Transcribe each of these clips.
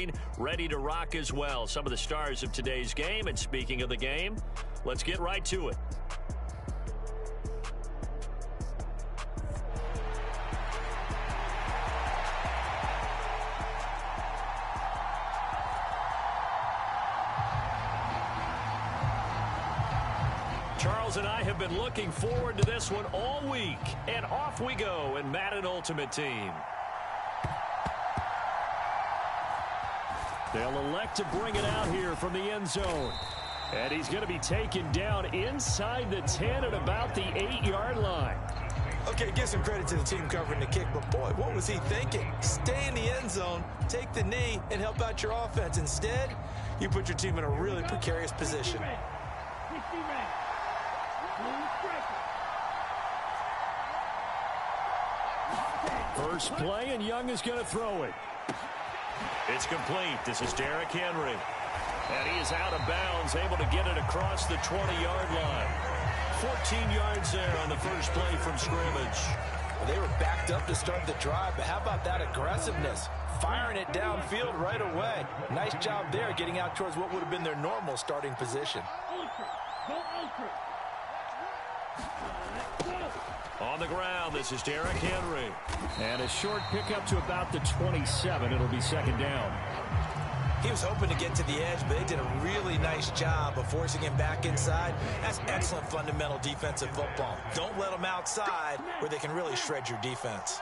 screen, ready to rock as well. Some of the stars of today's game. And speaking of the game, let's get right to it. Charles and I have been looking forward to this one all week. And off we go in Madden Ultimate Team. They'll elect to bring it out here from the end zone. And he's going to be taken down inside the 10 at about the 8-yard line. Okay, give some credit to the team covering the kick, but boy, what was he thinking? Stay in the end zone, take the knee, and help out your offense. Instead, you put your team in a really precarious position. First play, and Young is going to throw it. It's complete. This is Derrick Henry. And he is out of bounds, able to get it across the 20-yard line. 14 yards there on the first play from scrimmage. Well, they were backed up to start the drive, but how about that aggressiveness? Firing it downfield right away. Nice job there getting out towards what would have been their normal starting position. On the ground, this is Derrick Henry. And a short pickup to about the 27. It'll be second down. He was hoping to get to the edge, but they did a really nice job of forcing him back inside. That's excellent fundamental defensive football. Don't let them outside where they can really shred your defense.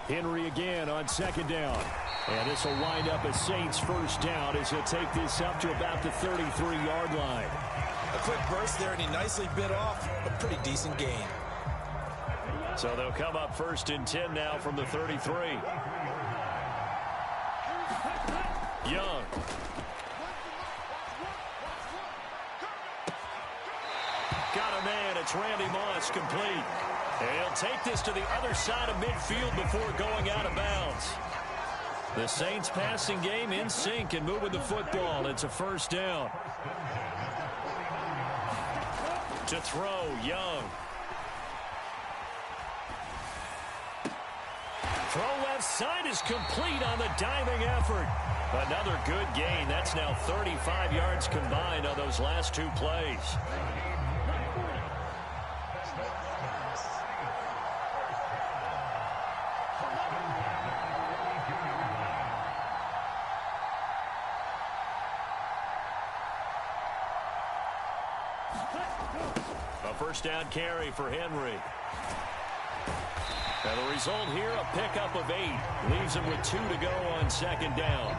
Henry again on second down. And this will wind up a Saints first down as he'll take this up to about the 33-yard line. A quick burst there, and he nicely bit off a pretty decent gain. So they'll come up first and 10 now from the 33. Young. Got a man. It's Randy Moss, complete. And he'll take this to the other side of midfield before going out of bounds. The Saints passing game in sync and moving the football. It's a first down. To throw, Young. Throw left side is complete on the diving effort. Another good gain. That's now 35 yards combined on those last two plays. A first down carry for Henry. And the result here, a pickup of 8. Leaves him with 2 to go on second down.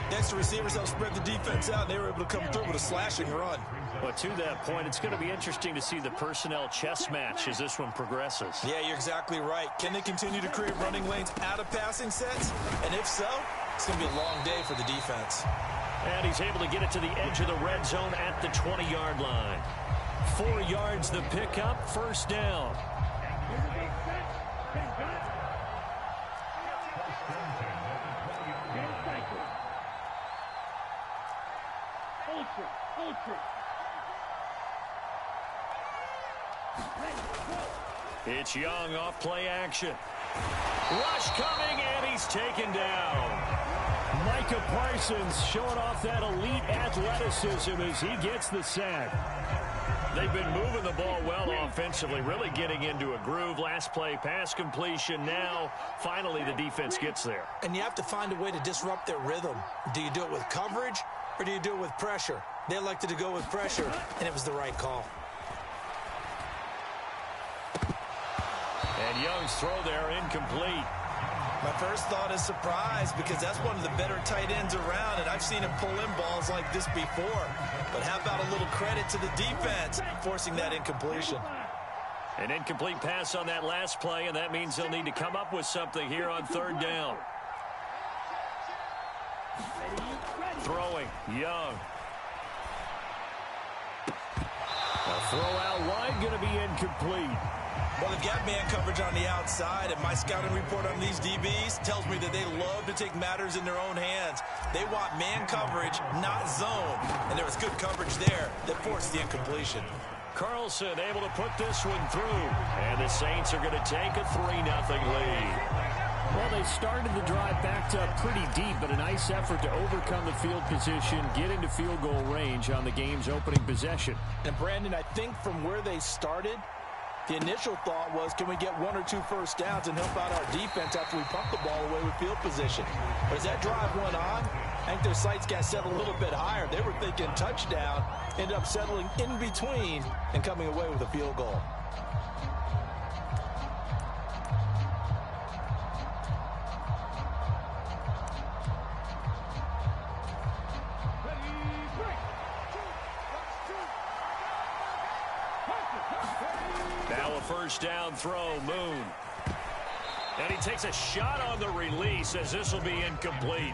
Next, the receivers helped spread the defense out, and they were able to come through with a slashing run. But to that point, it's going to be interesting to see the personnel chess match as this one progresses. Yeah, you're exactly right. Can they continue to create running lanes out of passing sets? And if so, it's going to be a long day for the defense. And he's able to get it to the edge of the red zone at the 20-yard line. 4 yards the pickup, first down. It's Young off play action. Rush coming, and he's taken down. Micah Parsons showing off that elite athleticism as he gets the sack. They've been moving the ball well offensively, really getting into a groove. Last play, pass completion. Now, finally, the defense gets there. And you have to find a way to disrupt their rhythm. Do you do it with coverage, or do you do it with pressure? They elected to go with pressure, and it was the right call. And Young's throw there incomplete. My first thought is surprise, because that's one of the better tight ends around, and I've seen him pull in balls like this before. But how about a little credit to the defense forcing that incompletion? An incomplete pass on that last play, and that means they'll need to come up with something here on third down. Throwing, Young. A throw out wide, going to be incomplete. Well, they've got man coverage on the outside, and my scouting report on these DBs tells me that they love to take matters in their own hands. They want man coverage, not zone, and there was good coverage there that forced the incompletion. Carlson able to put this one through, and the Saints are going to take a 3-0 lead. Well, they started the drive backed up pretty deep, but a nice effort to overcome the field position, get into field goal range on the game's opening possession. And, Brandon, I think from where they started, the initial thought was, can we get 1 or 2 first downs and help out our defense after we pump the ball away with field position? But as that drive went on, I think their sights got set a little bit higher. They were thinking touchdown, ended up settling in between and coming away with a field goal. First down throw, Moon. And he takes a shot on the release as this will be incomplete.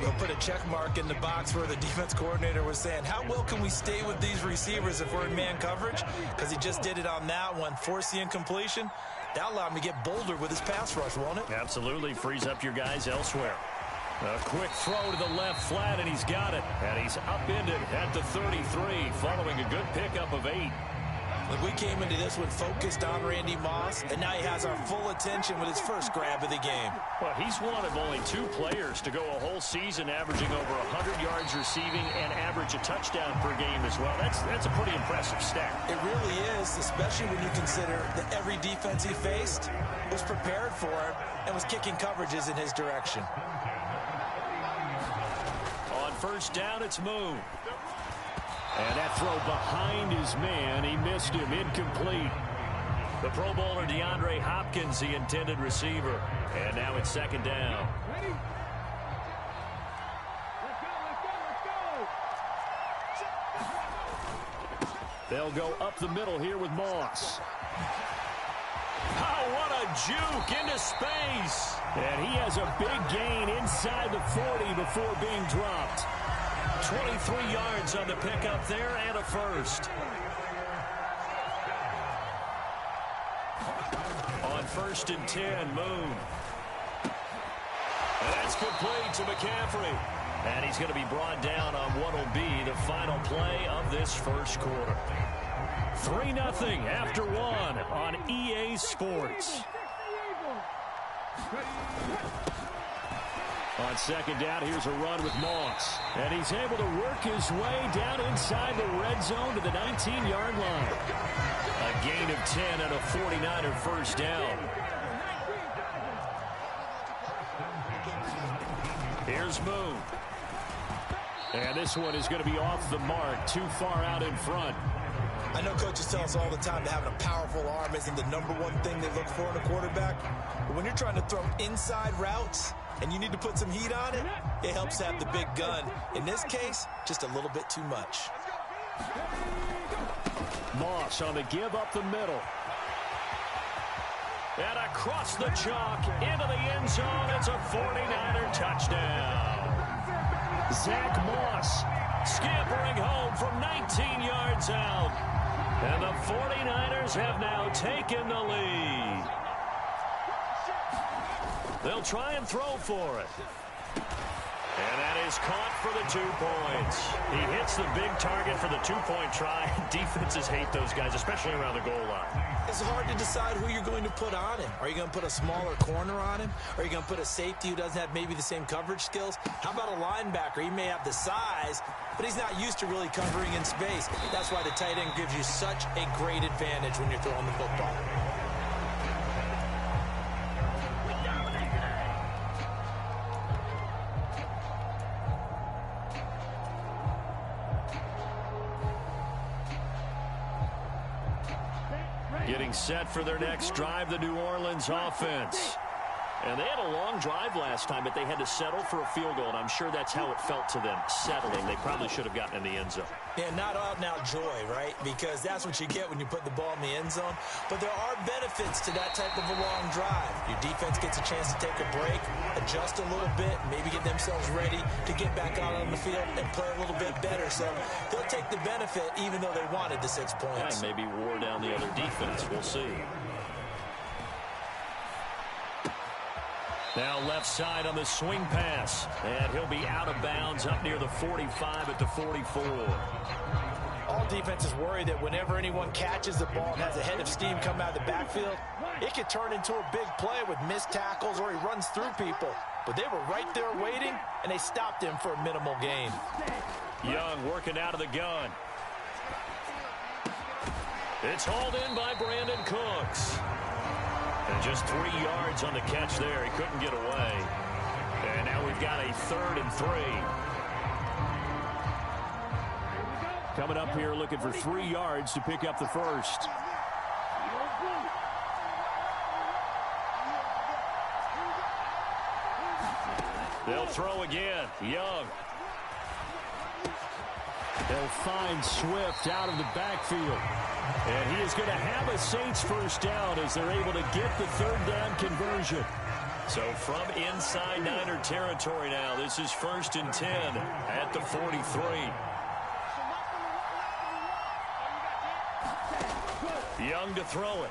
We'll put a check mark in the box where the defense coordinator was saying, how well can we stay with these receivers if we're in man coverage? Because he just did it on that one, forced the incompletion. That allowed him to get bolder with his pass rush, won't it? Absolutely, frees up your guys elsewhere. A quick throw to the left flat, and he's got it. And he's upended at the 33, following a good pickup of 8. Look, we came into this one focused on Randy Moss, and now he has our full attention with his first grab of the game. Well, he's one of only 2 players to go a whole season averaging over 100 yards receiving and average a touchdown per game as well. That's a pretty impressive stat. It really is, especially when you consider that every defense he faced was prepared for him and was kicking coverages in his direction. On first down, it's Moon. And that throw behind his man, he missed him, incomplete. The Pro Bowler DeAndre Hopkins, the intended receiver. And now it's second down. Ready? Let's go. They'll go up the middle here with Moss. Oh, what a juke into space. And he has a big gain inside the 40 before being dropped. 23 yards on the pickup there and a first. On first and 10, Moon. And that's complete to McCaffrey. And he's going to be brought down on what will be the final play of this first quarter. 3-0 after 1 on EA Sports. On second down, here's a run with Moss. And he's able to work his way down inside the red zone to the 19-yard line. A gain of 10 and a 49er first down. Here's Moon. And this one is going to be off the mark, too far out in front. I know coaches tell us all the time that having a powerful arm isn't the #1 thing they look for in a quarterback. But when you're trying to throw inside routes and you need to put some heat on it, it helps to have the big gun. In this case, just a little bit too much. Moss on the give up the middle. And across the chalk into the end zone. It's a 49er touchdown. Zach Moss scampering home from 19 yards out. And the 49ers have now taken the lead. They'll try and throw for it. And that is caught for the 2 points. He hits the big target for the 2-point try. Defenses hate those guys, especially around the goal line. It's hard to decide who you're going to put on him. Are you going to put a smaller corner on him? Are you going to put a safety who doesn't have maybe the same coverage skills? How about a linebacker? He may have the size, but he's not used to really covering in space. That's why the tight end gives you such a great advantage when you're throwing the football. Getting set for their next drive, the New Orleans offense. And they had a long drive last time, but they had to settle for a field goal, and I'm sure that's how it felt to them, settling. They probably should have gotten in the end zone. Yeah, not out-and-out joy, right? Because that's what you get when you put the ball in the end zone. But there are benefits to that type of a long drive. Your defense gets a chance to take a break, adjust a little bit, maybe get themselves ready to get back out on the field and play a little bit better. So they'll take the benefit even though they wanted the 6 points. Yeah, maybe wore down the other defense. We'll see. Now left side on the swing pass. And he'll be out of bounds up near the 45 at the 44. all defenses worry that whenever anyone catches the ball and has a head of steam come out of the backfield, it could turn into a big play with missed tackles or he runs through people. But they were right there waiting, and they stopped him for a minimal gain. Young working out of the gun. It's hauled in by Brandon Cooks. And just 3 yards on the catch there. He couldn't get away. And now we've got a 3rd and 3. Coming up here looking for 3 yards to pick up the first. They'll throw again. Young. They'll find Swift out of the backfield. And he is going to have a Saints first down as they're able to get the 3rd down conversion. So from inside Niner territory now, this is 1st and 10 at the 43. Young to throw it.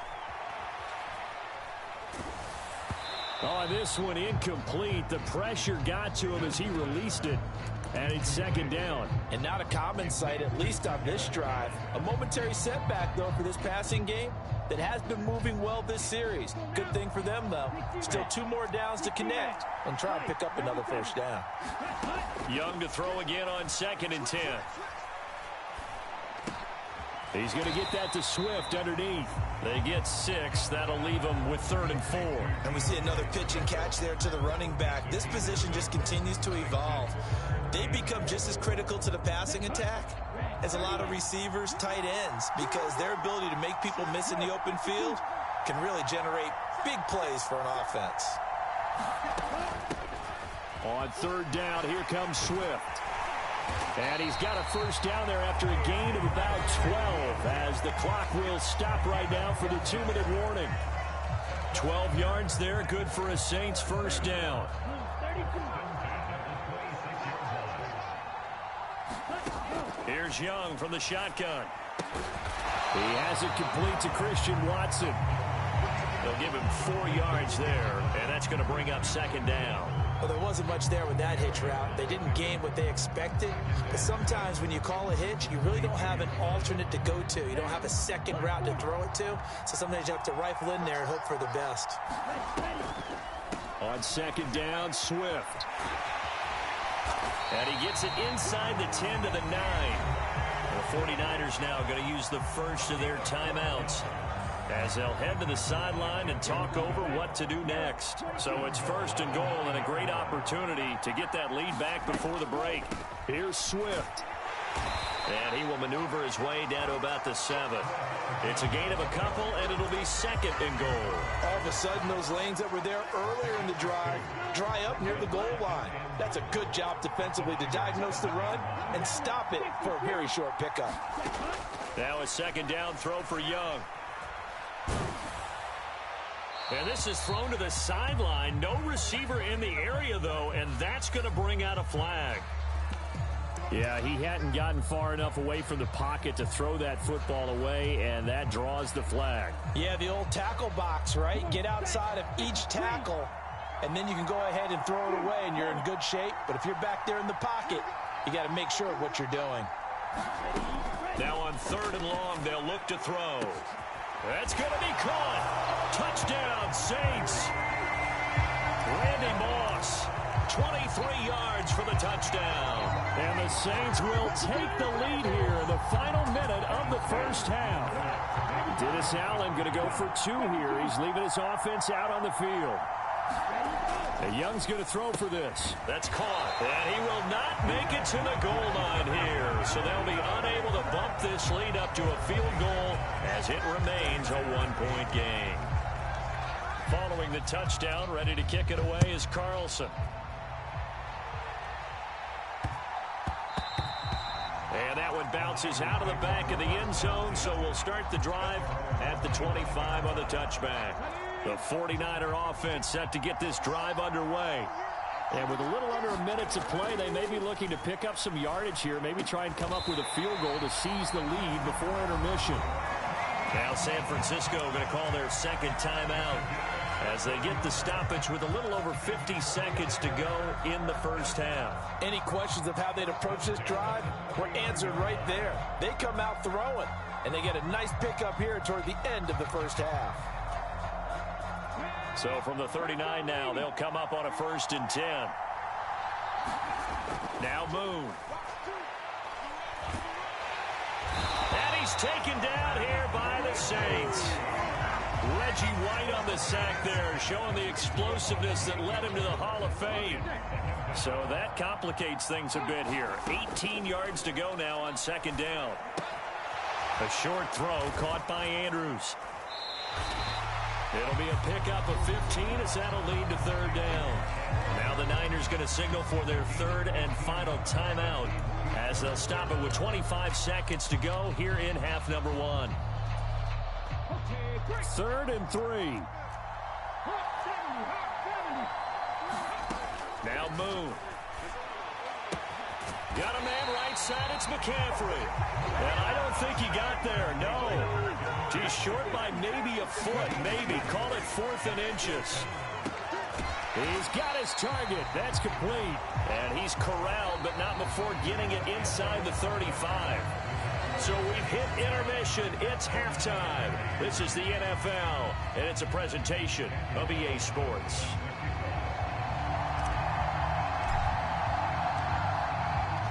Oh, this one incomplete. The pressure got to him as he released it. And it's 2nd down. And not a common sight, at least on this drive. A momentary setback, though, for this passing game that has been moving well this series. Good thing for them, though. Still 2 more downs to connect and try and pick up another first down. Young to throw again on 2nd and 10. He's going to get that to Swift underneath. They get 6. That'll leave them with 3rd and 4. And we see another pitch and catch there to the running back. This position just continues to evolve. They become just as critical to the passing attack as a lot of receivers, tight ends, because their ability to make people miss in the open field can really generate big plays for an offense. On 3rd down, here comes Swift. And he's got a first down there after a gain of about 12 as the clock will stop right now for the 2-minute warning. 12 yards there, good for a Saints first down. Here's Young from the shotgun. He has it complete to Christian Watson. They'll give him 4 yards there, and that's going to bring up 2nd down. Well, there wasn't much there with that hitch route. They didn't gain what they expected. But sometimes when you call a hitch, you really don't have an alternate to go to. You don't have a second route to throw it to. So sometimes you have to rifle in there and hope for the best. On 2nd down, Swift. And he gets it inside the 10 to the 9. The 49ers now going to use the first of their timeouts as they'll head to the sideline and talk over what to do next. So it's 1st and goal and a great opportunity to get that lead back before the break. Here's Swift. And he will maneuver his way down to about the 7. It's a gain of a couple, and it'll be 2nd and goal. All of a sudden, those lanes that were there earlier in the drive dry up near the goal line. That's a good job defensively to diagnose the run and stop it for a very short pickup. Now a 2nd down throw for Young. And this is thrown to the sideline. No receiver in the area, though, and that's going to bring out a flag. Yeah, he hadn't gotten far enough away from the pocket to throw that football away, and that draws the flag. Yeah, the old tackle box, right? Get outside of each tackle, and then you can go ahead and throw it away, and you're in good shape. But if you're back there in the pocket, you got to make sure of what you're doing. Now on 3rd and long, they'll look to throw. That's going to be caught. Touchdown, Saints. Randy Moss, 23 yards for the touchdown. And the Saints will take the lead here in the final minute of the first half. Dennis Allen going to go for 2 here. He's leaving his offense out on the field. And Young's going to throw for this. That's caught. And he will not make it to the goal line here. So they'll be unable to bump this lead up to a field goal as it remains a 1-point game. Following the touchdown, ready to kick it away is Carlson. And that one bounces out of the back of the end zone, so we'll start the drive at the 25 on the touchback. The 49er offense set to get this drive underway. And with a little under a minute to play, they may be looking to pick up some yardage here, maybe try and come up with a field goal to seize the lead before intermission. Now San Francisco going to call their 2nd timeout as they get the stoppage with a little over 50 seconds to go in the first half. Any questions of how they'd approach this drive were answered right there. They come out throwing, and they get a nice pickup here toward the end of the first half. So from the 39 now, they'll come up on a 1st and 10. Now Moon. And he's taken down here by the Saints. Reggie White on the sack there, showing the explosiveness that led him to the Hall of Fame. So that complicates things a bit here. 18 yards to go now on 2nd down. A short throw caught by Andrews. It'll be a pickup of 15 as that'll lead to 3rd down. Now the Niners going to signal for their 3rd and final timeout as they'll stop it with 25 seconds to go here in half number 1. 3rd and 3. Now Moon. Got a man right side. It's McCaffrey. And I don't think he got there. No. He's short by maybe a foot. Maybe. Call it 4th and inches. He's got his target. That's complete. And he's corralled, but not before getting it inside the 35. So we've hit intermission. It's halftime. This is the NFL, and it's a presentation of EA Sports.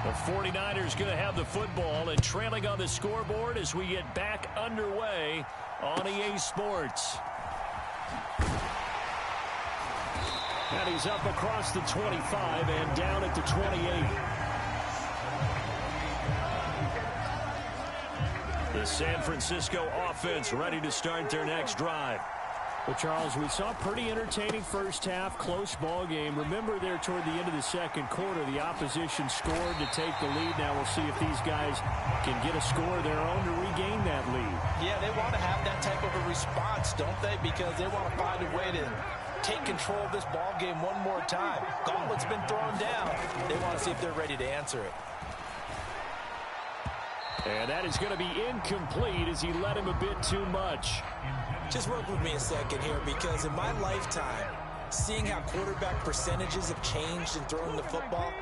The 49ers going to have the football and trailing on the scoreboard as we get back underway on EA Sports. And he's up across the 25 and down at the 28. The San Francisco offense ready to start their next drive. Well, Charles, we saw a pretty entertaining first half, close ball game. Remember there toward the end of the 2nd quarter, the opposition scored to take the lead. Now we'll see if these guys can get a score of their own to regain that lead. Yeah, they want to have that type of a response, don't they? Because they want to find a way to take control of this ball game one more time. Gauntlet's been thrown down. They want to see if they're ready to answer it. And that is going to be incomplete as he led him a bit too much. Just work with me a second here, because in my lifetime, seeing how quarterback percentages have changed in throwing the football,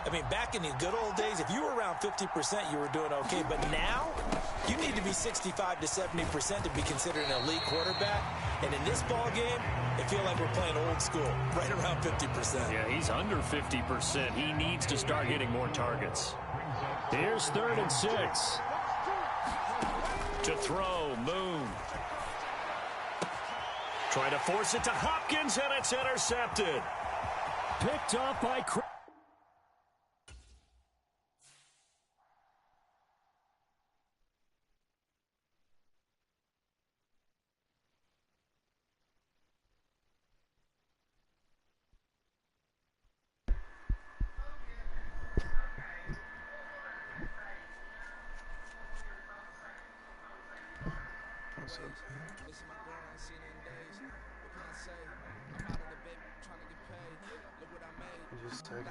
I mean, back in the good old days, if you were around 50%, you were doing okay. But now, you need to be 65 to 70% to be considered an elite quarterback. And in this ball game, it feels like we're playing old school, right around 50%. Yeah, he's under 50%. He needs to start hitting more targets. Here's 3rd and 6. To throw, Moon. Trying to force it to Hopkins, and it's intercepted. Picked off by Chris.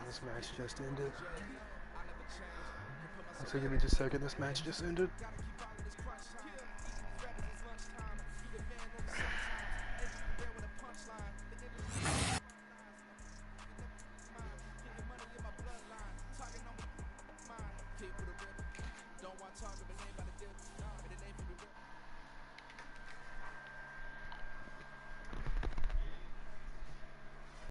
This match just ended. So give me just a second. This match just ended.